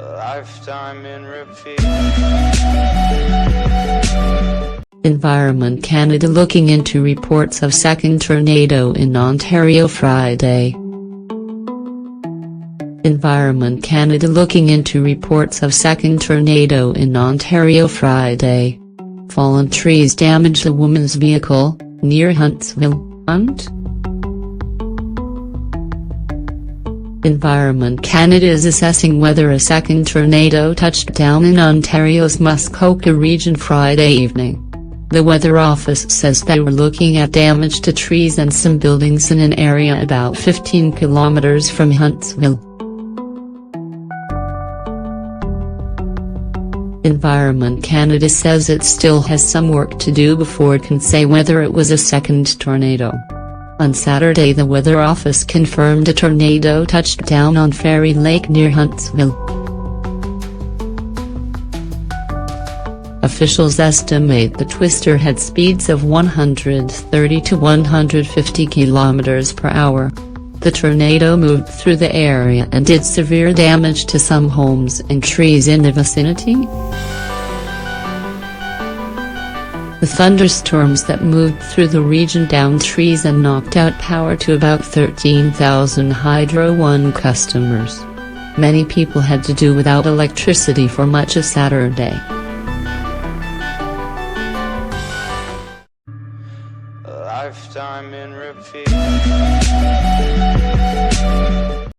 Lifetime in repeat. Environment Canada looking into reports of second tornado in Ontario Friday. Environment Canada looking into reports of second tornado in Ontario Friday. Fallen trees damaged a woman's vehicle, near Huntsville, Hunt. Environment Canada is assessing whether a second tornado touched down in Ontario's Muskoka region Friday evening. The Weather Office says they were looking at damage to trees and some buildings in an area about 15 kilometers from Huntsville. Environment Canada says it still has some work to do before it can say whether it was a second tornado. On Saturday, the Weather Office confirmed a tornado touched down on Fairy Lake near Huntsville. Officials estimate the twister had speeds of 130 to 150 kilometers per hour. The tornado moved through the area and did severe damage to some homes and trees in the vicinity. The thunderstorms that moved through the region downed trees and knocked out power to about 13,000 Hydro One customers. Many people had to do without electricity for much of Saturday. Lifetime in repeat.